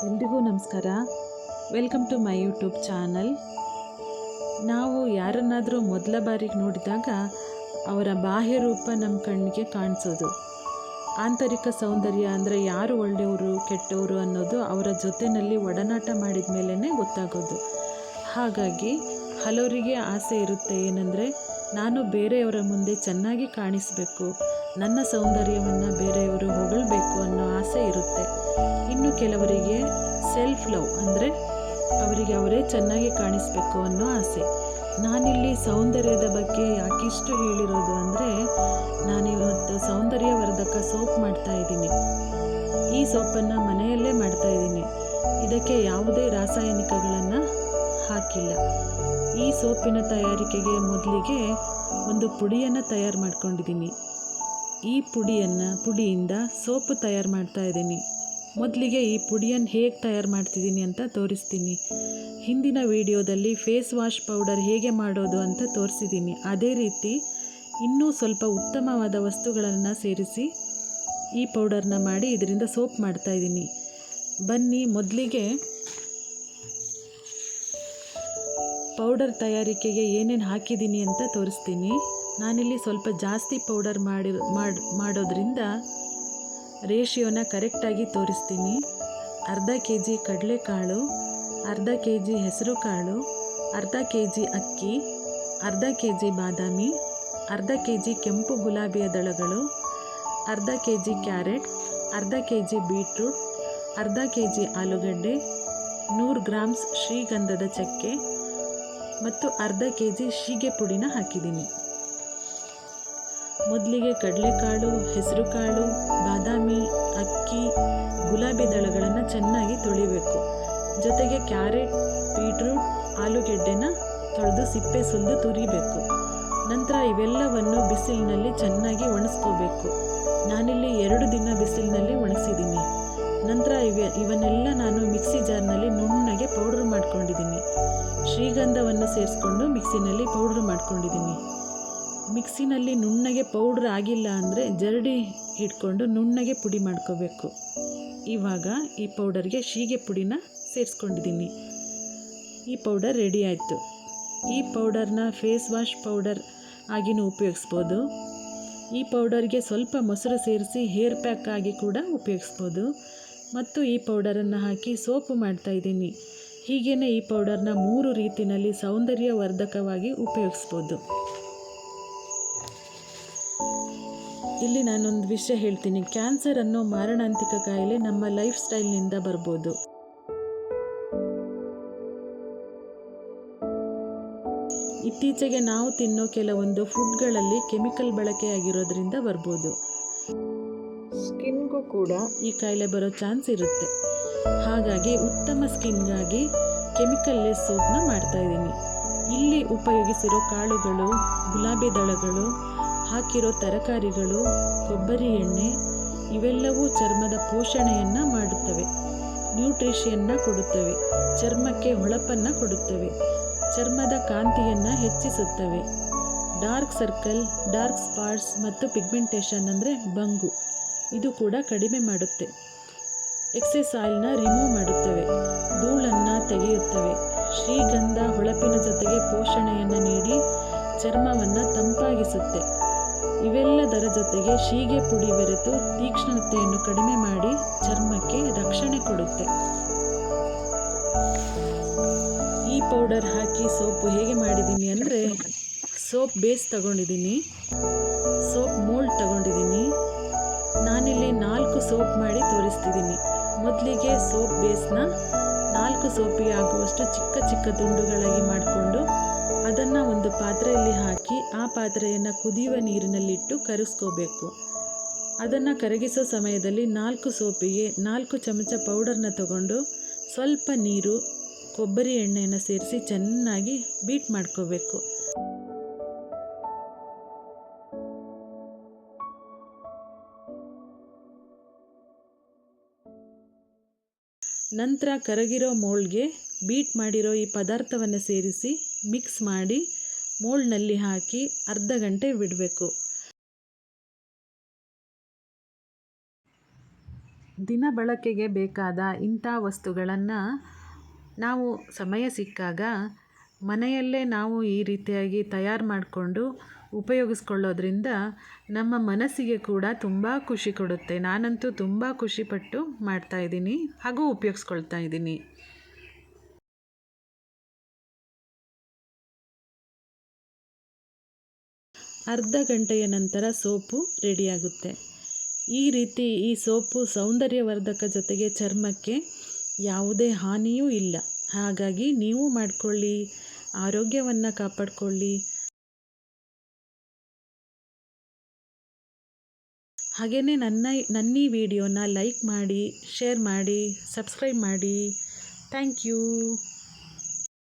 ಎಲ್ರಿಗೂ ನಮಸ್ಕಾರ. Welcome to my YouTube channel. ನಾವು ಯಾರನ್ನಾದರೂ ಮೊದಲ ಬಾರಿಗೆ ನೋಡಿದಾಗ ಅವರ ಬಾಹ್ಯ ರೂಪ ನಮ್ಮ ಕಣ್ಣಿಗೆ ಕಾಣಿಸೋದು. ಆಂತರಿಕ ಸೌಂದರ್ಯ ಅಂದರೆ ಯಾರು ಒಳ್ಳೆಯವರು ಕೆಟ್ಟವರು ಅನ್ನೋದು ಅವರ ಜೊತೆಯಲ್ಲಿ ಒಡನಾಟ ಮಾಡಿದ ಮೇಲೇ ಗೊತ್ತಾಗೋದು. ಹಾಗಾಗಿ ಹಲವರಿಗೆ ಆಸೆ ಇರುತ್ತೆ, ಏನಂದರೆ ನಾನು ಬೇರೆಯವರ ಮುಂದೆ ಚೆನ್ನಾಗಿ ಕಾಣಿಸಬೇಕು, ನನ್ನ ಸೌಂದರ್ಯವನ್ನು ಬೇರೆಯವರು ಹೊಗಳಬೇಕು ಅನ್ನೋ ಆಸೆ ಇರುತ್ತೆ. ಇನ್ನು ಕೆಲವರಿಗೆ ಸೆಲ್ಫ್ ಲವ್ ಅಂದರೆ ಅವರಿಗೆ ಅವರೇ ಚೆನ್ನಾಗಿ ಕಾಣಿಸಬೇಕು ಅನ್ನೋ ಆಸೆ. ನಾನಿಲ್ಲಿ ಸೌಂದರ್ಯದ ಬಗ್ಗೆ ಯಾಕಿಷ್ಟು ಹೇಳಿರೋದು ಅಂದರೆ, ನಾನಿವತ್ತು ಸೌಂದರ್ಯವರ್ಧಕ ಸೋಪ್ ಮಾಡ್ತಾಯಿದ್ದೀನಿ. ಈ ಸೋಪನ್ನು ಮನೆಯಲ್ಲೇ ಮಾಡ್ತಾಯಿದ್ದೀನಿ. ಇದಕ್ಕೆ ಯಾವುದೇ ರಾಸಾಯನಿಕಗಳನ್ನು ಹಾಕಿಲ್ಲ. ಈ ಸೋಪಿನ ತಯಾರಿಕೆಗೆ ಮೊದಲಿಗೆ ಒಂದು ಪುಡಿಯನ್ನು ತಯಾರು ಮಾಡ್ಕೊಂಡಿದ್ದೀನಿ. ಈ ಪುಡಿಯಿಂದ ಸೋಪು ತಯಾರು ಮಾಡ್ತಾಯಿದ್ದೀನಿ. ಮೊದಲಿಗೆ ಈ ಪುಡಿಯನ್ನು ಹೇಗೆ ತಯಾರು ಮಾಡ್ತಿದ್ದೀನಿ ಅಂತ ತೋರಿಸ್ತೀನಿ. ಹಿಂದಿನ ವಿಡಿಯೋದಲ್ಲಿ ಫೇಸ್ ವಾಶ್ ಪೌಡರ್ ಹೇಗೆ ಮಾಡೋದು ಅಂತ ತೋರಿಸಿದ್ದೀನಿ. ಅದೇ ರೀತಿ ಇನ್ನೂ ಸ್ವಲ್ಪ ಉತ್ತಮವಾದ ವಸ್ತುಗಳನ್ನು ಸೇರಿಸಿ ಈ ಪೌಡರ್ನ ಮಾಡಿ ಇದರಿಂದ ಸೋಪ್ ಮಾಡ್ತಾಯಿದ್ದೀನಿ. ಬನ್ನಿ, ಮೊದಲಿಗೆ ಪೌಡರ್ ತಯಾರಿಕೆಗೆ ಏನೇನು ಹಾಕಿದ್ದೀನಿ ಅಂತ ತೋರಿಸ್ತೀನಿ. ನಾನಿಲ್ಲಿ ಸ್ವಲ್ಪ ಜಾಸ್ತಿ ಪೌಡರ್ ಮಾಡೋದ್ರಿಂದ ರೇಷಿಯೋನ ಕರೆಕ್ಟಾಗಿ ತೋರಿಸ್ತೀನಿ. ಅರ್ಧ kg ಕಡಲೆಕಾಳು, ಅರ್ಧ kg ಹೆಸರು ಕಾಳು, ಅರ್ಧ kg ಅಕ್ಕಿ, ಅರ್ಧ kg ಬಾದಾಮಿ, ಅರ್ಧ kg ಕೆಂಪು ಗುಲಾಬಿಯ ದಳಗಳು, ಅರ್ಧ kg ಕ್ಯಾರೆಟ್, ಅರ್ಧ kg ಬೀಟ್ರೂಟ್, ಅರ್ಧ kg ಆಲೂಗಡ್ಡೆ, 100 ಗ್ರಾಮ್ಸ್ ಶ್ರೀಗಂಧದ ಚಕ್ಕೆ ಮತ್ತು ಅರ್ಧ kg ಶೀಗೆ ಪುಡಿನ ಹಾಕಿದ್ದೀನಿ. ಮೊದಲಿಗೆ ಕಡಲೆಕಾಳು, ಹೆಸರು ಕಾಳು, ಬಾದಾಮಿ, ಅಕ್ಕಿ, ಗುಲಾಬಿ ದಳಗಳನ್ನು ಚೆನ್ನಾಗಿ ತೊಳಿಬೇಕು. ಜೊತೆಗೆ ಕ್ಯಾರೆಟ್, ಬೀಟ್ರೂಟ್, ಆಲೂಗೆಡ್ಡೆನ ತೊಳೆದು ಸಿಪ್ಪೆ ಸುಲಿದು ತುರಿಬೇಕು. ನಂತರ ಇವೆಲ್ಲವನ್ನು ಬಿಸಿಲಿನಲ್ಲಿ ಚೆನ್ನಾಗಿ ಒಣಗಿಸ್ಕೋಬೇಕು. ನಾನಿಲ್ಲಿ 2 ದಿನ ಬಿಸಿಲಿನಲ್ಲಿ ಒಣಗಿಸಿದ್ದೀನಿ. ನಂತರ ಇವನ್ನೆಲ್ಲ ನಾನು ಮಿಕ್ಸಿ ಜಾರ್ನಲ್ಲಿ ನುಣ್ಣಗೆ ಪೌಡ್ರ್ ಮಾಡ್ಕೊಂಡಿದ್ದೀನಿ. ಶ್ರೀಗಂಧವನ್ನು ಸೇರಿಸ್ಕೊಂಡು ಮಿಕ್ಸಿನಲ್ಲಿ ಪೌಡ್ರ್ ಮಾಡ್ಕೊಂಡಿದ್ದೀನಿ. ಮಿಕ್ಸಿನಲ್ಲಿ ನುಣ್ಣಗೆ ಪೌಡ್ರ್ ಆಗಿಲ್ಲ ಅಂದರೆ ಜರಡಿ ಇಟ್ಕೊಂಡು ನುಣ್ಣಗೆ ಪುಡಿ ಮಾಡ್ಕೋಬೇಕು. ಇವಾಗ ಈ ಪೌಡರ್ಗೆ ಶೀಗೆ ಪುಡಿನ ಸೇರಿಸ್ಕೊಂಡಿದ್ದೀನಿ. ಈ ಪೌಡರ್ ರೆಡಿ ಆಯಿತು. ಈ ಪೌಡರ್ನ ಫೇಸ್ ವಾಶ್ ಪೌಡರ್ ಆಗಿನೂ ಉಪಯೋಗಿಸ್ಬೋದು. ಈ ಪೌಡರ್ಗೆ ಸ್ವಲ್ಪ ಮೊಸರು ಸೇರಿಸಿ ಹೇರ್ ಪ್ಯಾಕ್ ಆಗಿ ಕೂಡ ಉಪಯೋಗಿಸ್ಬೋದು. ಮತ್ತು ಈ ಪೌಡರನ್ನು ಹಾಕಿ ಸೋಪು ಮಾಡ್ತಾಯಿದ್ದೀನಿ. ಹೀಗೇ ಈ ಪೌಡರ್ನ 3 ರೀತಿಯಲ್ಲಿ ಸೌಂದರ್ಯವರ್ಧಕವಾಗಿ ಉಪಯೋಗಿಸ್ಬೋದು. ಇಲ್ಲಿ ನಾನೊಂದು ವಿಷಯ ಹೇಳ್ತೀನಿ. ಕ್ಯಾನ್ಸರ್ ಅನ್ನೋ ಮಾರಣಾಂತಿಕ ಕಾಯಿಲೆ ನಮ್ಮ ಲೈಫ್ ಸ್ಟೈಲ್ನಿಂದ ಬರ್ಬೋದು. ಇತ್ತೀಚೆಗೆ ನಾವು ತಿನ್ನೋ ಕೆಲವೊಂದು ಫುಡ್ಗಳಲ್ಲಿ ಕೆಮಿಕಲ್ ಬಳಕೆಯಾಗಿರೋದ್ರಿಂದ ಬರ್ಬೋದು. ಸ್ಕಿನ್ಗೂ ಕೂಡ ಈ ಕಾಯಿಲೆ ಬರೋ ಚಾನ್ಸ್ ಇರುತ್ತೆ. ಹಾಗಾಗಿ ಉತ್ತಮ ಸ್ಕಿನ್ಗಾಗಿ ಕೆಮಿಕಲ್ ಲೆಸ್ ಸೋಪ್ನ ಮಾಡ್ತಾಯಿದ್ದೀನಿ. ಇಲ್ಲಿ ಉಪಯೋಗಿಸಿರೋ ಕಾಳುಗಳು, ಗುಲಾಬಿ ದಳಗಳು, ಹಾಕಿರೋ ತರಕಾರಿಗಳು, ಕೊಬ್ಬರಿ ಎಣ್ಣೆ ಇವೆಲ್ಲವೂ ಚರ್ಮದ ಪೋಷಣೆಯನ್ನು ಮಾಡುತ್ತವೆ, ನ್ಯೂಟ್ರಿಷನ್ನ ಕೊಡುತ್ತವೆ, ಚರ್ಮಕ್ಕೆ ಹೊಳಪನ್ನು ಕೊಡುತ್ತವೆ, ಚರ್ಮದ ಕಾಂತಿಯನ್ನು ಹೆಚ್ಚಿಸುತ್ತವೆ. ಡಾರ್ಕ್ ಸರ್ಕಲ್, ಡಾರ್ಕ್ ಸ್ಪಾಟ್ಸ್ ಮತ್ತು ಪಿಗ್ಮೆಂಟೇಷನ್ ಅಂದರೆ ಬಂಗು ಇದು ಕೂಡ ಕಡಿಮೆ ಮಾಡುತ್ತೆ. ಎಕ್ಸೆಸ್ ಆಯಿಲ್ನ ರಿಮೂವ್ ಮಾಡುತ್ತವೆ, ಧೂಳನ್ನು ತೆಗೆಯುತ್ತವೆ. ಶ್ರೀಗಂಧ ಹೊಳಪಿನ ಜೊತೆಗೆ ಪೋಷಣೆಯನ್ನು ನೀಡಿ ಚರ್ಮವನ್ನು ತಂಪಾಗಿಸುತ್ತೆ. ಇವೆಲ್ಲದರ ಜೊತೆಗೆ ಶೀಗೆ ಪುಡಿ ಬೆರೆತು ತೀಕ್ಷ್ಣತೆಯನ್ನು ಕಡಿಮೆ ಮಾಡಿ ಚರ್ಮಕ್ಕೆ ರಕ್ಷಣೆ ಕೊಡುತ್ತೆ. ಈ ಪೌಡರ್ ಹಾಕಿ ಸೋಪು ಹೇಗೆ ಮಾಡಿದ್ದೀನಿ ಅಂದರೆ, ಸೋಪ್ ಬೇಸ್ ತಗೊಂಡಿದ್ದೀನಿ, ಸೋಪ್ ಮೋಲ್ಡ್ ತಗೊಂಡಿದ್ದೀನಿ. ನಾನಿಲ್ಲಿ 4 ಸೋಪ್ ಮಾಡಿ ತೋರಿಸ್ತಿದ್ದೀನಿ. ಮೊದಲಿಗೆ ಸೋಪ್ ಬೇಸ್ನ 4 ಸೋಪಿಗೆ ಆಗುವಷ್ಟು ಚಿಕ್ಕ ಚಿಕ್ಕ ತುಂಡುಗಳಾಗಿ ಮಾಡಿಕೊಂಡು ಅದನ್ನು ಒಂದು ಪಾತ್ರೆಯಲ್ಲಿ ಹಾಕಿ ಆ ಪಾತ್ರೆಯನ್ನು ಕುದಿಯುವ ನೀರಿನಲ್ಲಿಟ್ಟು ಕರಗಿಸ್ಕೋಬೇಕು. ಅದನ್ನು ಕರಗಿಸೋ ಸಮಯದಲ್ಲಿ 4 ಸೋಪಿಗೆ 4 ಚಮಚ ಪೌಡರ್ನ ತಗೊಂಡು ಸ್ವಲ್ಪ ನೀರು, ಕೊಬ್ಬರಿ ಎಣ್ಣೆಯನ್ನು ಸೇರಿಸಿ ಚೆನ್ನಾಗಿ ಬೀಟ್ ಮಾಡ್ಕೋಬೇಕು. ನಂತರ ಕರಗಿರೋ ಮೋಲ್ಡ್ಗೆ ಬೀಟ್ ಮಾಡಿರೋ ಈ ಪದಾರ್ಥವನ್ನು ಸೇರಿಸಿ ಮಿಕ್ಸ್ ಮಾಡಿ ಮೋಲ್ಡ್ನಲ್ಲಿ ಹಾಕಿ ಅರ್ಧ ಗಂಟೆ ಬಿಡಬೇಕು. ದಿನ ಬಳಕೆಗೆ ಬೇಕಾದ ಇಂಥ ವಸ್ತುಗಳನ್ನು ನಾವು ಸಮಯ ಸಿಕ್ಕಾಗ ಮನೆಯಲ್ಲೇ ನಾವು ಈ ರೀತಿಯಾಗಿ ತಯಾರು ಮಾಡಿಕೊಂಡು ಉಪಯೋಗಿಸ್ಕೊಳ್ಳೋದ್ರಿಂದ ನಮ್ಮ ಮನಸ್ಸಿಗೆ ಕೂಡ ತುಂಬ ಖುಷಿ ಕೊಡುತ್ತೆ. ನಾನಂತೂ ತುಂಬ ಖುಷಿಪಟ್ಟು ಮಾಡ್ತಾಯಿದ್ದೀನಿ ಹಾಗೂ ಉಪಯೋಗಿಸ್ಕೊಳ್ತಾ ಇದ್ದೀನಿ. ಅರ್ಧ ಗಂಟೆಯ ನಂತರ ಸೋಪು ರೆಡಿಯಾಗುತ್ತೆ. ಈ ರೀತಿ ಈ ಸೋಪು ಸೌಂದರ್ಯವರ್ಧಕ ಜೊತೆಗೆ ಚರ್ಮಕ್ಕೆ ಯಾವುದೇ ಹಾನಿಯೂ ಇಲ್ಲ. ಹಾಗಾಗಿ ನೀವು ಮಾಡಿಕೊಳ್ಳಿ, ಆರೋಗ್ಯವನ್ನು ಕಾಪಾಡಿಕೊಳ್ಳಿ. ಹಾಗೆಯೇ ನನ್ನ ಈ ವಿಡಿಯೋನ ಲೈಕ್ ಮಾಡಿ, ಶೇರ್ ಮಾಡಿ, ಸಬ್ಸ್ಕ್ರೈಬ್ ಮಾಡಿ. Thank you.